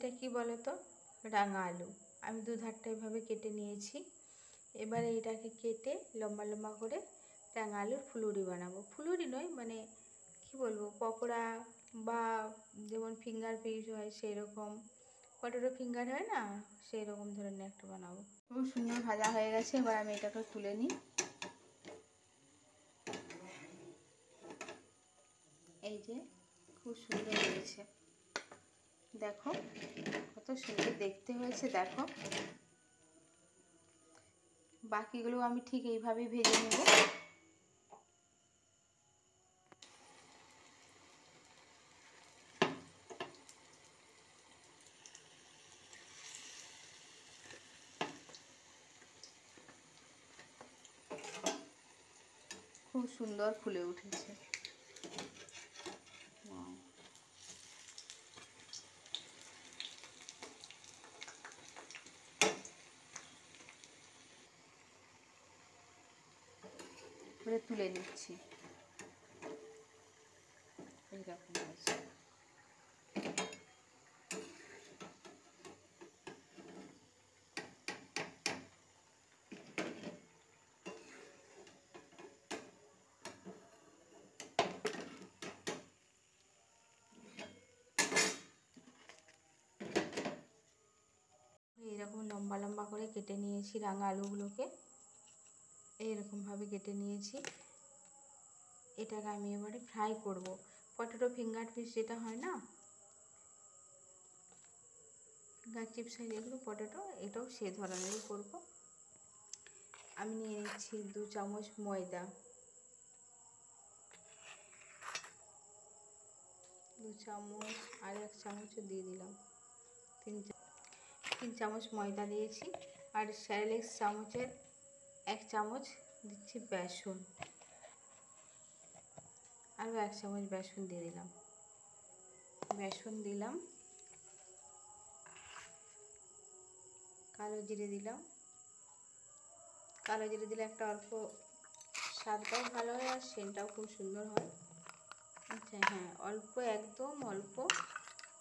এটা কি বলো তো, রাঙা আলু। আমি দু ধারটা এভাবে কেটে নিয়েছি। এবারে এটাকে কেটে লম্বা লম্বা করে রাঙা আলুর ফুলুরি বানাবো। ফুলুরি নয়, মানে কি বলবো, পকোড়া বা যেমন ফিঙ্গার ফিশ হয় সেই রকম, পটেটো ফিঙ্গার হয় না, সেই রকম ধরনের একটা বানাবো। খুব সুন্দর ভাজা হয়ে গেছে। এবার আমি এটাকে তুলে নিই। এই যে খুব সুন্দর হয়েছে, দেখো কত সুন্দর দেখতে হয়েছে। দেখো বাকিগুলো আমি ঠিক এইভাবেই ভেজে নেব। খুব সুন্দর ফুলে উঠেছে। এবারে তুলে নিচ্ছি। এইরকম হয়েছে। এইরকম লম্বা লম্বা করে কেটে নিয়েছি রাঙা আলুগুলোকে, এইরকমভাবে কেটে নিয়েছি। এটাকে আমি এবারে ফ্রাই করব। পটেটো ফিঙ্গার ফিশ যেটা হয় না, ফিঙ্গার চিপস হয় যেগুলো পটেটো, এটাও সে ধরনেরই করব। আমি নিয়ে নিচ্ছি 2 চামচ ময়দা, 2 চামচ, আর 1 চামচও দিয়ে দিলাম, 3 চামচ ময়দা দিয়েছি। আর স্যারেলেক্স চামচের 1 চামচ দিচ্ছি বেসন, আরও 1 চামচ বেসন দিয়ে দিলাম। বেসন দিলাম, কালো জিরে দিলাম। কালো জিরে দিলে একটা অল্প স্বাদটাও ভালো হয় আর সেন্টটাও খুব সুন্দর হয়। আচ্ছা হ্যাঁ, অল্প, একদম অল্প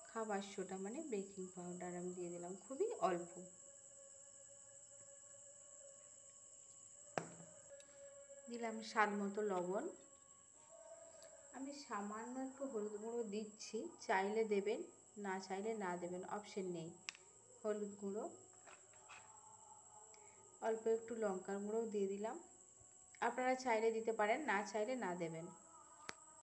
খাবার সোডা মানে বেকিং পাউডার আমি দিয়ে দিলাম, খুবই অল্প। দিলাম স্বাদ মতো লবণ। আমি সামান্য একটু হলুদ গুঁড়ো দিচ্ছি, চাইলে দেবেন, না চাইলে না দেবেন, অপশন নেই। হলুদ গুঁড়ো, অল্প একটু লঙ্কার গুঁড়োও দিয়ে দিলাম। আপনারা চাইলে দিতে পারেন, না চাইলে না দেবেন।